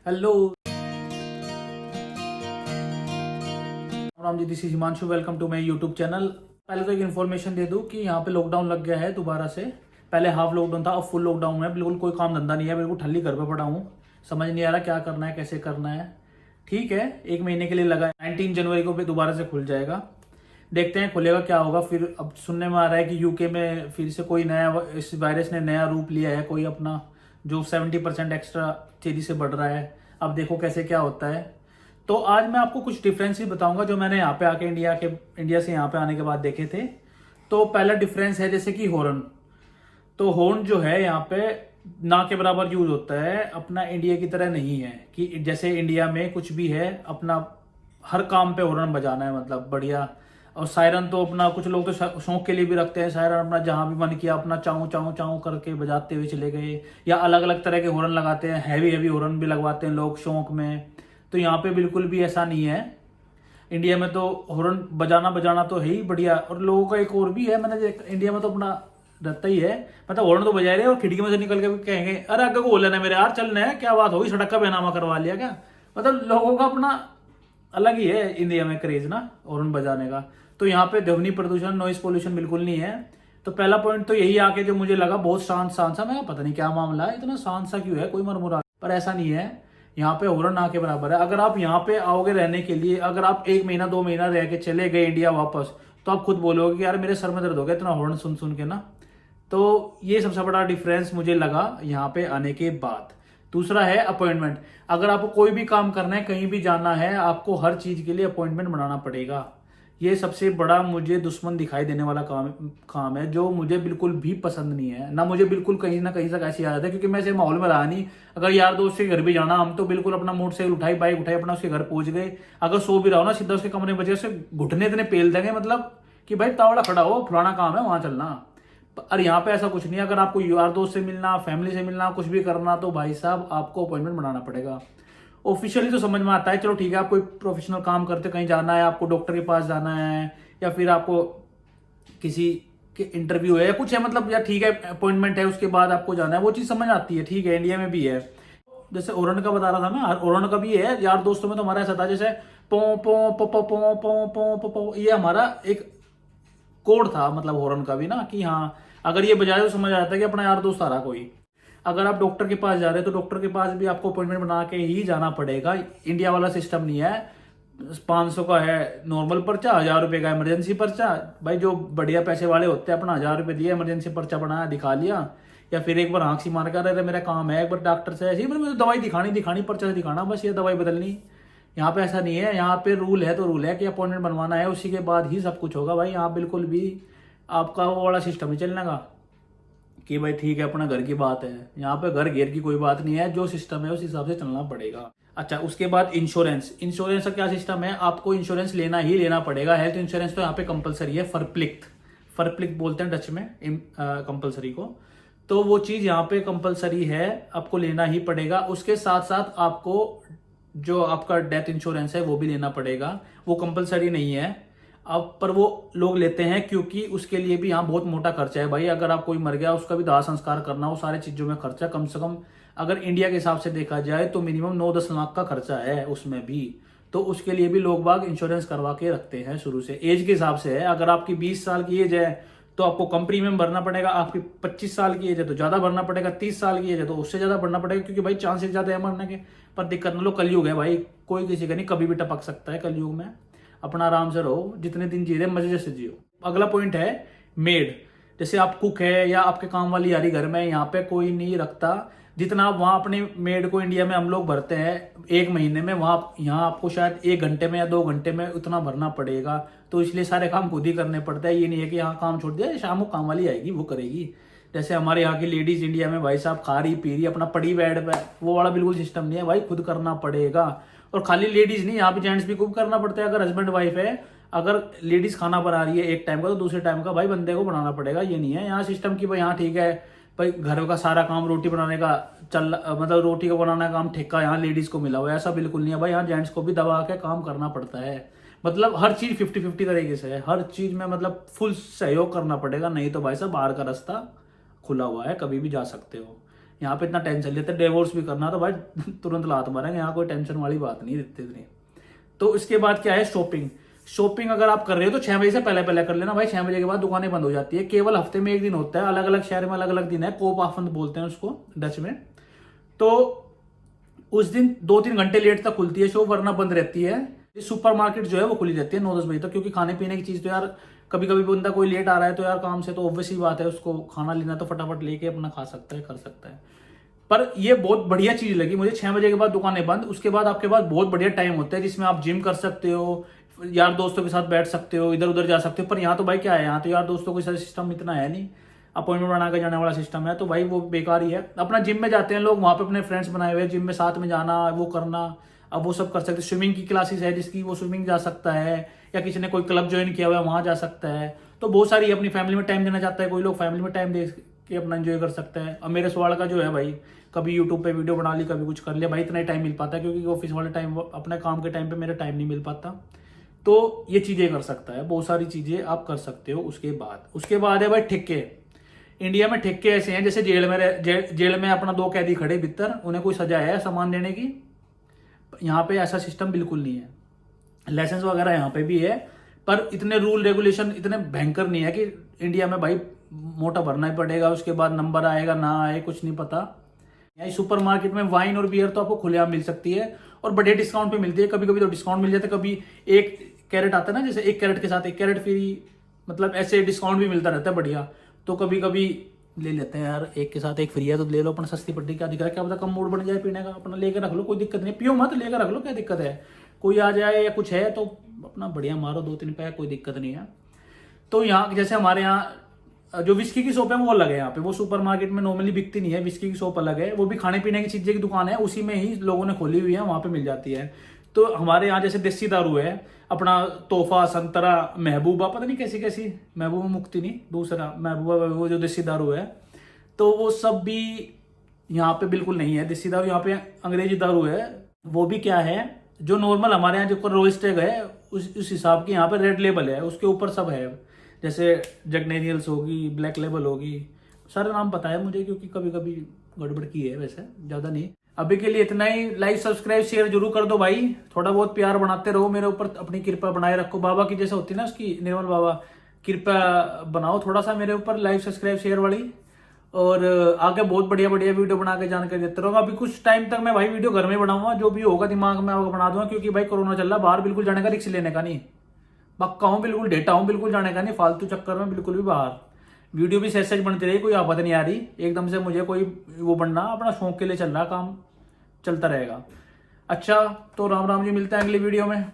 Hello Ram ji, this is Himanshu. Welcome to my YouTube channel. पहले तो एक इन्फॉर्मेशन दे दूं कि यहाँ पे लॉकडाउन लग गया है दोबारा से। पहले हाफ लॉकडाउन था, अब फुल लॉकडाउन है। बिल्कुल कोई काम धंधा नहीं है, बिल्कुल ठल्ली घर पे पड़ा हूँ। समझ नहीं आ रहा क्या करना है, कैसे करना है। ठीक है, 1 महीने के लिए लगा है। 19 जनवरी को भी दोबारा से खुल जाएगा। देखते हैं खुलेगा क्या होगा फिर। अब सुनने में आ रहा है कि यूके में फिर से कोई नया इस वायरस ने नया रूप लिया है, कोई अपना जो 70% एक्स्ट्रा तेजी से बढ़ रहा है। अब देखो कैसे क्या होता है। तो आज मैं आपको कुछ डिफरेंस ही बताऊंगा जो मैंने यहाँ पे आके इंडिया से यहाँ पे आने के बाद देखे थे। तो पहला डिफरेंस है जैसे कि हॉर्न। तो हॉर्न जो है यहाँ पे ना के बराबर यूज होता है, अपना इंडिया की तरह नहीं है कि जैसे इंडिया में कुछ भी है अपना हर काम पे हॉर्न बजाना है, मतलब बढ़िया। और सायरन तो अपना कुछ लोग तो शौक के लिए भी रखते हैं सायरन, अपना जहां भी मन किया अपना चाऊ चाऊ चाऊ करके बजाते हुए चले गए। या अलग अलग तरह के हॉर्न लगाते हैं, हैवी हैवी हॉर्न भी लगवाते हैं लोग शौक में। तो यहाँ पे बिल्कुल भी ऐसा नहीं है। इंडिया में तो हॉर्न बजाना बजाना तो है ही बढ़िया। और लोगों का एक और भी है, मैंने इंडिया में तो अपना रहता ही है, मतलब हॉर्न तो बजा रहे और खिड़की में से निकल के कहेंगे अरे आगे को बोल लेना मेरे यार, चलना है क्या बात होगी, सड़क का बैनामा करवा लिया क्या। मतलब लोगों का अपना अलग ही है इंडिया में क्रेज ना हॉर्न बजाने का। तो यहाँ पे ध्वनि प्रदूषण, नॉइस पोल्यूशन बिल्कुल नहीं है। तो पहला पॉइंट तो यही आके जो मुझे लगा बहुत शांत शांत सा। मैं पता नहीं क्या मामला है, इतना शांत सा क्यों है, कोई मरमुरा, पर ऐसा नहीं है। यहाँ पे हॉर्न ना के बराबर है। अगर आप यहाँ पे आओगे रहने के लिए, अगर आप 1 महीना 2 महीना रह के चले गए इंडिया वापस, तो आप खुद बोलोगे कि यार मेरे सर में दर्द हो गया इतना हॉर्न सुन सुन के ना। तो ये सबसे बड़ा डिफरेंस मुझे लगा यहाँ पे आने के बाद। दूसरा है अपॉइंटमेंट। अगर आपको कोई भी काम करना है, कहीं भी जाना है, आपको हर चीज के लिए अपॉइंटमेंट बनाना पड़ेगा। ये सबसे बड़ा मुझे दुश्मन दिखाई देने वाला काम है, जो मुझे बिल्कुल भी पसंद नहीं है ना। मुझे बिल्कुल कहीं ना कहीं तक ऐसी आदत है, क्योंकि मैं ऐसे माहौल में रहा नहीं। अगर यार दोस्त के घर भी जाना, हम तो बिल्कुल अपना मोटरसाइकिल उठाई, बाइक उठाई, अपना उसके घर पहुंच गए। अगर सो भी रहा हो ना, सीधा उसके कमरे में बजे उसके घुटने इतने पेल देंगे, मतलब कि भाई तावड़ा खड़ा हो, फलाना काम है वहां चलना। और यहाँ पे ऐसा कुछ नहीं है। अगर आपको यार दोस्त से मिलना, फैमिली से मिलना, कुछ भी करना, तो भाई साहब आपको अपॉइंटमेंट बनाना पड़ेगा। ऑफिशियली तो समझ में आता है, चलो ठीक है, आप कोई प्रोफेशनल काम करते, कहीं जाना है, आपको डॉक्टर के पास जाना है, या फिर आपको किसी के इंटरव्यू है या कुछ है, मतलब या ठीक है अपॉइंटमेंट है उसके बाद आपको जाना है, वो चीज समझ आती है, ठीक है, इंडिया में भी है। जैसे ओरन का बता रहा था मैं, ओरन का भी है यार दोस्तों में। तो हमारा ऐसा था जैसे पो पो पो पो पो पो पो पो पो, ये हमारा एक कोड था, मतलब हॉर्न का भी ना, कि हाँ अगर ये बजाए तो समझ आता है कि अपना यार दोस्त आ रहा कोई। अगर आप डॉक्टर के पास जा रहे हैं तो डॉक्टर के पास भी आपको अपॉइंटमेंट बना के ही जाना पड़ेगा। इंडिया वाला सिस्टम नहीं है। 500 का है नॉर्मल पर्चा, 1000 रुपए का इमरजेंसी पर्चा। भाई जो बढ़िया पैसे वाले होते हैं, अपना 1000 रुपए दिया, इमरजेंसी पर्चा बनाया, दिखा लिया। या फिर एक बार आंख सी मार कर, अरे मेरा काम है एक बार डॉक्टर से ऐसी, मुझे दवाई दिखानी पर्चा से दिखाना, बस ये दवाई बदलनी। यहाँ पे ऐसा नहीं है। यहाँ पे रूल है तो रूल है कि अपॉइंटमेंट बनवाना है, उसी के बाद ही सब कुछ होगा। भाई यहाँ बिल्कुल भी आपका वो वाला सिस्टम नहीं चलने का कि भाई ठीक है अपना घर की बात है। यहाँ पे घर घेर की कोई बात नहीं है, जो सिस्टम है उस हिसाब से चलना पड़ेगा। अच्छा, उसके बाद इंश्योरेंस। इंश्योरेंस का क्या सिस्टम है, आपको इंश्योरेंस लेना ही लेना पड़ेगा। हेल्थ इंश्योरेंस तो यहाँ पे कंपलसरी है। फरप्लिक्ट फरप्लिक्ट बोलते हैं डच में कंपलसरी को। तो वो चीज यहाँ पे कंपलसरी है, आपको लेना ही पड़ेगा। उसके साथ साथ आपको जो आपका डेथ इंश्योरेंस है वो भी लेना पड़ेगा। वो कंपलसरी नहीं है अब, पर वो लोग लेते हैं क्योंकि उसके लिए भी यहाँ बहुत मोटा खर्चा है भाई। अगर आप कोई मर गया, उसका भी दाह संस्कार करना, वो सारी चीजों में खर्चा कम से कम, अगर इंडिया के हिसाब से देखा जाए तो मिनिमम 9-10 लाख का खर्चा है उसमें भी। तो उसके लिए भी लोग बाग इंश्योरेंस करवा के रखते हैं शुरू से। एज के हिसाब से है, अगर आपकी 20 साल की एज है तो आपको कम प्रीमियम भरना पड़ेगा। आपकी 25 साल की एज है तो ज्यादा भरना पड़ेगा। 30 साल की एज है तो उससे ज्यादा भरना पड़ेगा, क्योंकि भाई चांसेस ज्यादा है मरने के। पर दिक्कत न लो, कलयुग है भाई, कोई किसी का नहीं, कभी भी टपक सकता है कलयुग में। अपना आराम से रहो, जितने दिन जी रहे मजे से जियो। अगला पॉइंट है मेड। जैसे आप कुक है या आपके काम वाली आ रही घर में, यहाँ पे कोई नहीं रखता जितना आप वहां अपने मेड को इंडिया में हम लोग भरते हैं 1 महीने में। वहां यहाँ आपको शायद 1 घंटे में या 2 घंटे में उतना भरना पड़ेगा। तो इसलिए सारे काम खुद ही करने पड़ते हैं। ये नहीं है कि यहाँ काम छोड़ दिया, शाम को काम वाली आएगी वो करेगी। जैसे हमारे यहाँ की लेडीज इंडिया में भाई साहब खा रही पी रही अपना पड़ी बेड पे, वो वाला बिल्कुल सिस्टम नहीं है भाई, खुद करना पड़ेगा। और खाली लेडीज नहीं, यहाँ पे जेंट्स भी कुक करना पड़ता है। अगर हस्बैंड वाइफ है, अगर लेडीज खाना बना रही है एक टाइम का, तो दूसरे टाइम का भाई बंदे को बनाना पड़ेगा। ये नहीं है यहाँ सिस्टम की भाई यहाँ ठीक है भाई घर का सारा काम रोटी बनाने का मतलब रोटी को बनाने का काम ठेका यहाँ लेडीज को मिला हुआ है, ऐसा बिल्कुल नहीं है भाई। यहाँ जेंट्स को भी दबा के काम करना पड़ता है। मतलब हर चीज 50-50 तरीके से है, हर चीज में मतलब फुल सहयोग करना पड़ेगा, नहीं तो भाई साहब बाहर का रास्ता खुला हुआ है, कभी भी जा सकते हो। यहाँ पे इतना टेंशन लेते, डिवोर्स भी करना तो भाई तुरंत लात मारेंगे, यहाँ कोई टेंशन वाली बात नहीं देते इतनी। तो इसके बाद क्या है, शॉपिंग। शॉपिंग अगर आप कर रहे हो तो 6 बजे से पहले पहले कर लेना भाई, 6 बजे के बाद दुकानें बंद हो जाती है। केवल हफ्ते में एक दिन होता है, अलग अलग शहर में अलग अलग दिन है, कोपाफंद बोलते हैं उसको डच में। तो उस दिन 2-3 घंटे लेट तक खुलती है शॉप, वरना बंद रहती है। सुपर मार्केट जो है वो खुली रहती है 9-10 बजे तक, क्योंकि खाने पीने की चीज तो यार कभी कभी बंदा कोई लेट आ रहा है तो यार काम से, तो ऑब्वियसली बात है उसको खाना लेना तो फटाफट लेके अपना खा सकता है, कर सकता है। पर ये बहुत बढ़िया चीज लगी मुझे, 6 बजे के बाद दुकानें बंद। उसके बाद आपके पास बहुत बढ़िया टाइम होता है जिसमें आप जिम कर सकते हो, यार दोस्तों के साथ बैठ सकते हो, इधर उधर जा सकते हो। पर यहाँ तो भाई क्या है, यहाँ तो यार दोस्तों के साथ सिस्टम इतना है नहीं, अपॉइंटमेंट बना के जाने वाला सिस्टम है, तो भाई वो बेकार ही है। अपना जिम में जाते हैं लोग, वहां पे अपने फ्रेंड्स बनाए हुए हैं, जिम में साथ में जाना, वो करना, अब वो सब कर सकते हैं। स्विमिंग की क्लासेस है जिसकी वो स्विमिंग जा सकता है, या किसी ने कोई क्लब ज्वाइन किया हुआ है वहां जा सकता है। तो बहुत सारी अपनी फैमिली में टाइम देना चाहता है कोई लोग, फैमिली में टाइम दे के अपना एंजॉय कर सकता है। अब मेरे सवाल का जो है भाई, कभी यूट्यूब पे वीडियो बना ली, कभी कुछ कर लिया भाई, इतना ही टाइम मिल पाता है क्योंकि ऑफिस वाले टाइम, अपने काम के टाइम पे मेरा टाइम नहीं मिल पाता। तो ये चीजें कर सकता है, बहुत सारी चीजें आप कर सकते हो। उसके बाद है भाई ठेके। इंडिया में ठेके ऐसे हैं जैसे जेल में अपना 2 कैदी खड़े भीतर, उन्हें कोई सजा है सामान देने की। यहाँ पे ऐसा सिस्टम बिल्कुल नहीं है। लाइसेंस वगैरह यहाँ पे भी है, पर इतने रूल रेगुलेशन इतने भयंकर नहीं है कि इंडिया में भाई मोटा भरना ही पड़ेगा, उसके बाद नंबर आएगा ना आए कुछ नहीं पता। यहाँ सुपर मार्केट में वाइन और बियर तो आपको खुलेआम मिल सकती है, और बड़े डिस्काउंट पे मिलती है। कभी कभी तो डिस्काउंट मिल जाता है, कभी 1 कैरेट आता है ना, जैसे 1 कैरेट के साथ 1 कैरेट फ्री, मतलब ऐसे डिस्काउंट भी मिलता रहता है बढ़िया। तो कभी कभी ले लेते हैं यार, 1 के साथ 1 फ्री है तो ले लो, अपना सस्ती पट्टी क्या दिख रहा है, क्या पता कम मूड बन जाए पीने का, अपना लेकर रख लो, कोई दिक्कत नहीं, पियो मत, लेकर रख लो, क्या दिक्कत है। कोई आ जाए या कुछ है तो अपना बढ़िया मारो 2-3 पैक, कोई दिक्कत नहीं है। तो यहाँ जैसे हमारे यहाँ जो विस्की की शॉप है वो अलग है, यहाँ पे वो सुपर मार्केट में नॉर्मली बिकती नहीं है, विस्की की शॉप अलग है, वो भी खाने पीने की चीजें की दुकान है, उसी में ही लोगों ने खोली हुई है, वहां पे मिल जाती है। तो हमारे यहाँ जैसे देसी दारू है, अपना तोहफा, संतरा, महबूबा, पता नहीं कैसी कैसी, महबूबा मुक्ति नहीं, दूसरा महबूबा, वो जो देसी दारू है, तो वो सब भी यहाँ पे बिल्कुल नहीं है। देसी दारू यहाँ पे अंग्रेजी दारू है, वो भी क्या है, जो नॉर्मल हमारे यहाँ जो रोज टैग है उस हिसाब की यहाँ पे रेड लेबल है, उसके ऊपर सब है, जैसे जैक डैनियल्स होगी, ब्लैक लेबल होगी, सारे नाम पता है मुझे क्योंकि कभी कभी गड़बड़ की है, वैसे ज्यादा नहीं। अभी के लिए इतना ही। लाइक सब्सक्राइब शेयर जरूर कर दो भाई, थोड़ा बहुत प्यार बनाते रहो मेरे ऊपर, अपनी कृपा बनाए रखो, बाबा की जैसे होती है ना उसकी, निर्मल बाबा, कृपा बनाओ थोड़ा सा मेरे ऊपर, लाइक सब्सक्राइब शेयर वाली। और आगे बहुत बढ़िया बढ़िया वीडियो बना के जानकारी देते रहूंगा। अभी कुछ टाइम तक मैं भाई वीडियो घर में बनाऊंगा, जो भी होगा दिमाग में आगे बना दूंगा, क्योंकि भाई कोरोना चल रहा, बाहर बिल्कुल जाने का रिस्क लेने का नहीं, पक्का हूं बिल्कुल, डेटा हूं बिल्कुल जाने का नहीं, फालतू चक्कर में बिल्कुल भी बाहर। वीडियो भी सच सच बनती रही, कोई आफत नहीं आ रही एकदम से मुझे कोई वो बनना, अपना शौक के लिए चल रहा, काम चलता रहेगा। अच्छा तो राम राम जी, मिलते हैं अगली वीडियो में।